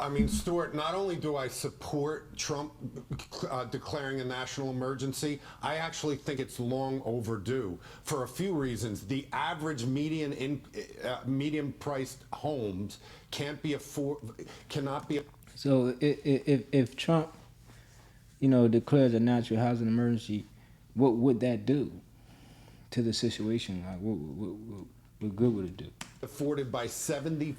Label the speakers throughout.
Speaker 1: I mean, Stuart, not only do I support Trump declaring a national emergency, I actually think it's long overdue for a few reasons. The average medium-priced homes cannot be.
Speaker 2: So if Trump, declares a natural housing emergency, what would that do to the situation? Like, what good would it do?
Speaker 1: Afforded by 75%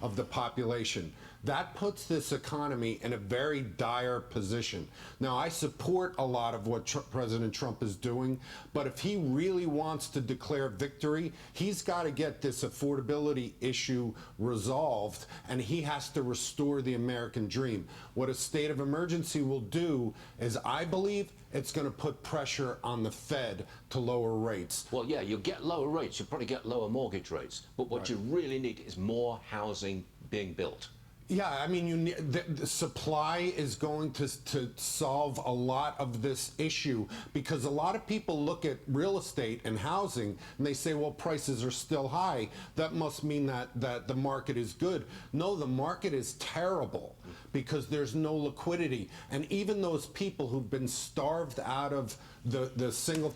Speaker 1: of the population. That puts this economy in a very dire position. Now, I support a lot of what President Trump is doing, but if he really wants to declare victory, he's got to get this affordability issue resolved, and he has to restore the American dream. What a state of emergency will do is, I believe, it's going to put pressure on the Fed to lower rates.
Speaker 3: Well, yeah, you'll get lower rates. You'll probably get lower mortgage rates. But what you really need is more housing being built.
Speaker 1: Yeah, I mean, the supply is going to solve a lot of this issue, because a lot of people look at real estate and housing and they say, well, prices are still high. That must mean that the market is good. No, the market is terrible because there's no liquidity. And even those people who've been starved out of the single...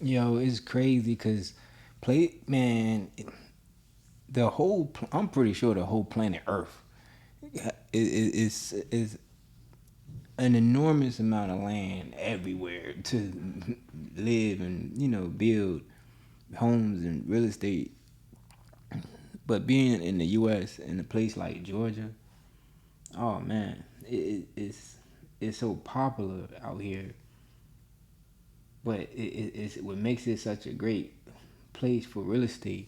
Speaker 2: Yo, it's crazy because, I'm pretty sure the whole planet Earth is an enormous amount of land everywhere to live and build homes and real estate. But being in the U.S. in a place like Georgia, oh man, it's so popular out here. But it's what makes it such a great place for real estate,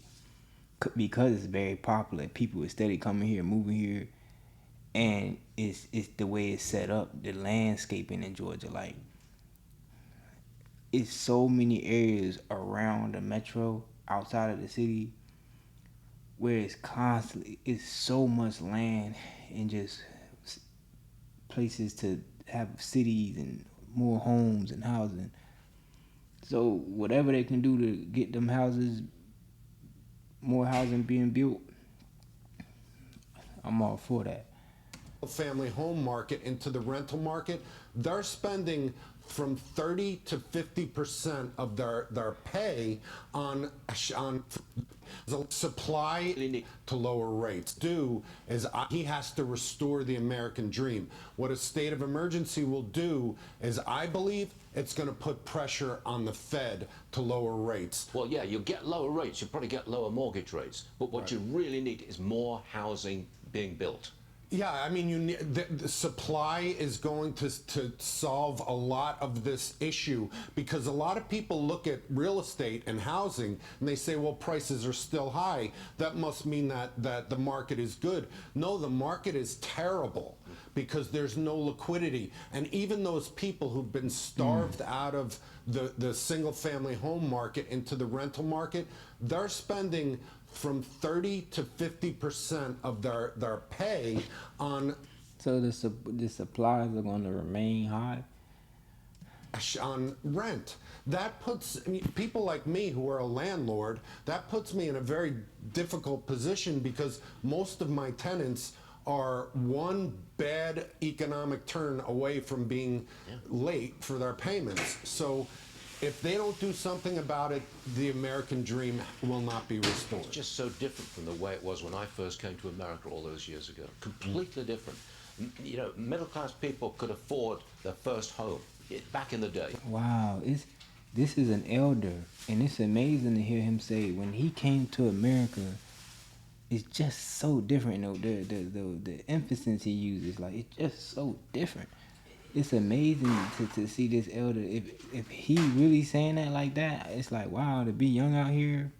Speaker 2: because it's very popular. People are steady coming here, moving here. And it's the way it's set up, the landscaping in Georgia. Like, it's so many areas around the metro, outside of the city, where it's so much land and just places to have cities and more homes and housing. So whatever they can do to get them houses, more housing being built, I'm all for that.
Speaker 1: Family home market into the rental market, they're spending from 30 to 50% of their pay on the supply to lower rates. He has to restore the American dream. What a state of emergency will do is, I believe, it's going to put pressure on the Fed to lower rates.
Speaker 3: Well, yeah, you'll get lower rates. You'll probably get lower mortgage rates. But what you really need is more housing being built.
Speaker 1: Yeah, I mean, the supply is going to solve a lot of this issue, because a lot of people look at real estate and housing and they say, well, prices are still high. That must mean that the market is good. No, the market is terrible because there's no liquidity. And even those people who've been starved out of the single-family home market into the rental market, they're spending from 30 to 50% of their pay on...
Speaker 2: So the supplies are going to remain high?
Speaker 1: On rent. That puts people like me, who are a landlord, that puts me in a very difficult position, because most of my tenants are one bad economic turn away from being late for their payments. So if they don't do something about it, the American dream will not be restored.
Speaker 3: It's just so different from the way it was when I first came to America all those years ago. Completely different. Middle-class people could afford their first home back in the day.
Speaker 2: Wow, this is an elder, and it's amazing to hear him say when he came to America, it's just so different. The emphasis he uses, like, it's just so different. It's amazing to see this elder. If he really saying that like that, it's like, wow, to be young out here,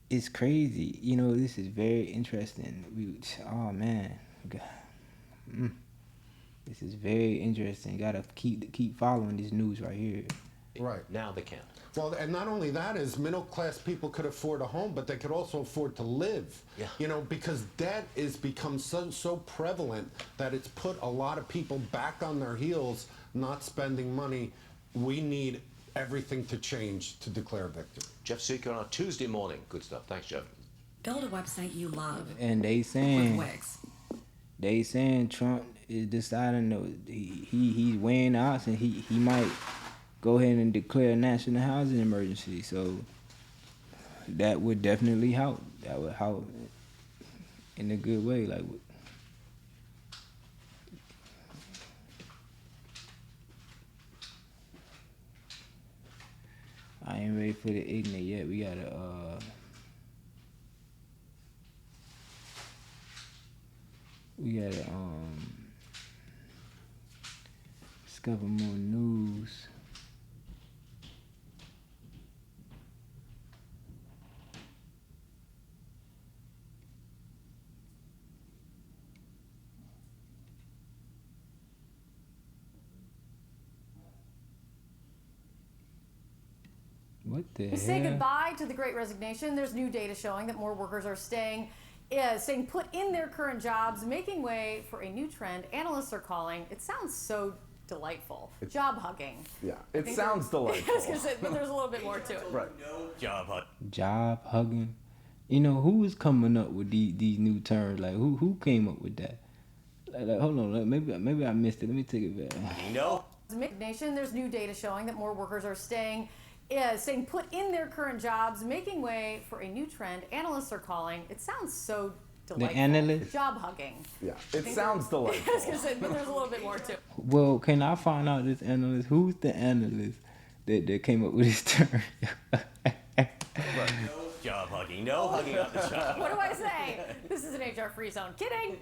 Speaker 2: it's crazy. This is very interesting. Oh man, this is very interesting. Gotta keep following this news right here.
Speaker 1: Right.
Speaker 3: Now they can.
Speaker 1: Well, and not only that, is middle-class people could afford a home, but they could also afford to live.
Speaker 3: Yeah.
Speaker 1: Because debt is become so prevalent that it's put a lot of people back on their heels, not spending money. We need everything to change to declare victory.
Speaker 3: Jeff Seeker on a Tuesday morning. Good stuff. Thanks, Jeff.
Speaker 4: Build a website you love.
Speaker 2: And they saying
Speaker 4: with Wix.
Speaker 2: they saying Trump is deciding he's weighing odds and he might go ahead and declare a national housing emergency. So that would definitely help. That would help in a good way. Like, I ain't ready for the ignorant yet. We gotta discover more news. What the hell?
Speaker 4: We say goodbye to the Great Resignation. There's new data showing that more workers are staying put in their current jobs, making way for a new trend analysts are calling. It sounds so delightful. Job hugging.
Speaker 5: Yeah, it sounds delightful.
Speaker 4: I was gonna say, but there's a little bit more to it.
Speaker 5: Right.
Speaker 2: Job hugging. You know, who is coming up with these new terms? Like, who came up with that? Like hold on, maybe I missed it. Let me take it back.
Speaker 4: Nation, there's new data showing that more workers are staying put in their current jobs, making way for a new trend analysts are calling. It sounds so delightful.
Speaker 2: The analyst?
Speaker 4: Job hugging.
Speaker 5: Yeah, it sounds delightful.
Speaker 4: I was gonna say, but there's a little bit more to it.
Speaker 2: Well, can I find out this analyst? Who's the analyst that came up with this term?
Speaker 6: Job hugging, no hugging on the job.
Speaker 4: What do I say? This is an HR free zone. Kidding.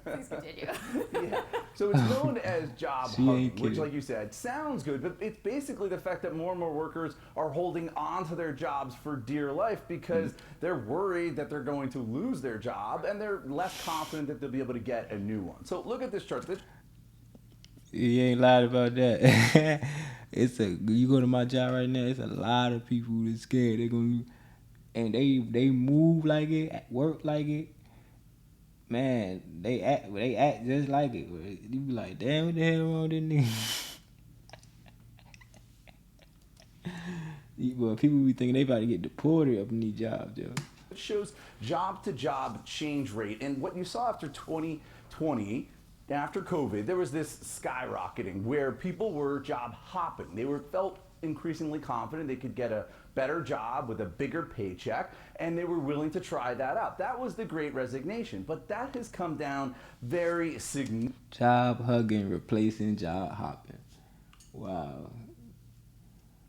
Speaker 4: Please continue.
Speaker 5: Yeah. So it's known as job
Speaker 2: She
Speaker 5: hugging,
Speaker 2: ain't
Speaker 5: which,
Speaker 2: kidding.
Speaker 5: like you said, sounds good, but it's basically the fact that more and more workers are holding on to their jobs for dear life because they're worried that they're going to lose their job and they're less confident that they'll be able to get a new one. So look at this chart.
Speaker 2: You ain't lied about that. You go to my job right now. It's a lot of people that's scared. They're gonna, and they move like it, work like it. Man, they act just like it. You be like, damn, what the hell wrong with this nigga? Well, people be thinking they about to get deported up in these jobs, yo.
Speaker 5: It shows job-to-job change rate. And what you saw after 2020, after COVID, there was this skyrocketing where people were job hopping. They felt increasingly confident they could get a better job with a bigger paycheck, and they were willing to try that out. That was the Great Resignation, but that has come down very significantly.
Speaker 2: Job hugging replacing job hopping. Wow.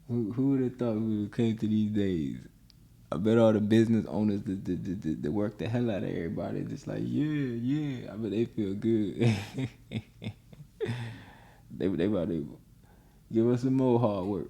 Speaker 2: Who would have thought we would came to these days? I bet all the business owners that work the hell out of everybody just like, yeah. I bet they feel good. they about to give us some more hard work.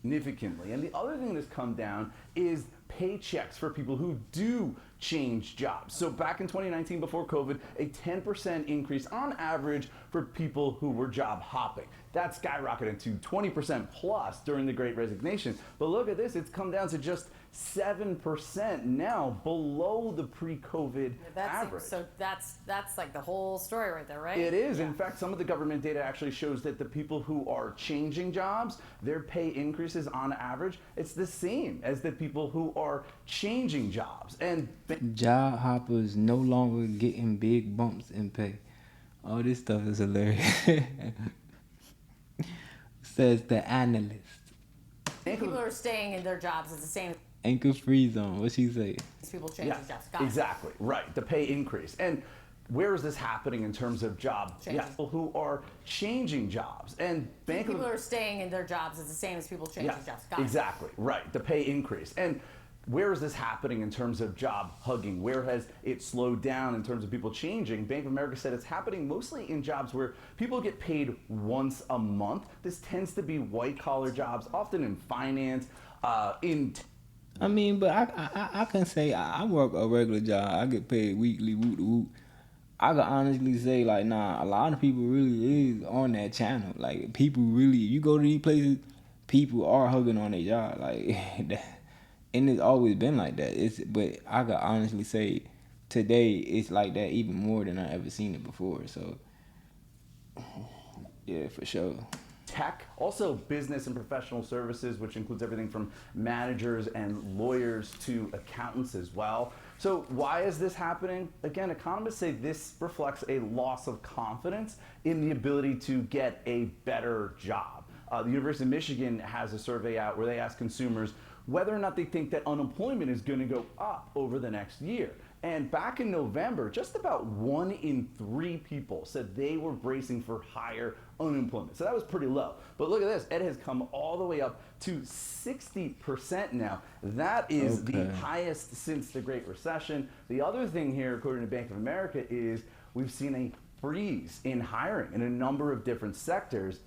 Speaker 5: Significantly. And the other thing that's come down is paychecks for people who do change jobs. So back in 2019, before COVID, a 10% increase on average for people who were job hopping. That skyrocketed to 20% plus during the Great Resignation. But look at this, it's come down to just 7% now, below the pre-COVID average.
Speaker 4: So that's like the whole story right there, right?
Speaker 5: It is. In fact, some of the government data actually shows that the people who are changing jobs, their pay increases on average, it's the same as the people who are changing jobs. And
Speaker 2: Job hoppers no longer getting big bumps in pay. All this stuff is hilarious. Says the analyst.
Speaker 4: People are staying in their jobs. It's the same
Speaker 2: Anchor free zone. What she say?
Speaker 4: as people changing
Speaker 5: yes,
Speaker 4: jobs. Got it.
Speaker 5: exactly, right, the pay increase. And where is this happening in terms of job?
Speaker 4: Changing.
Speaker 5: People who are changing jobs. And
Speaker 4: People are staying in their jobs. It's the same as people changing jobs. Got it.
Speaker 5: exactly, right, the pay increase. And where is this happening in terms of job hugging? Where has it slowed down in terms of people changing? Bank of America said it's happening mostly in jobs where people get paid once a month. This tends to be white collar jobs, often in finance,
Speaker 2: I mean, but I can say I work a regular job. I get paid weekly, woot to woot. I can honestly say, like, nah, a lot of people really is on that channel. Like, people really, you go to these places, people are hugging on their job. Like, and it's always been like that. But I can honestly say, today, it's like that even more than I ever seen it before. So, yeah, for sure.
Speaker 5: tech, also business and professional services, which includes everything from managers and lawyers to accountants as well. So why is this happening? Again, economists say this reflects a loss of confidence in the ability to get a better job. The University of Michigan has a survey out where they ask consumers whether or not they think that unemployment is going to go up over the next year. And back in November, just about 1 in 3 people said they were bracing for higher unemployment. So that was pretty low. But look at this, it has come all the way up to 60% now. That is the highest since the Great Recession. The other thing here, according to Bank of America, is we've seen a freeze in hiring in a number of different sectors.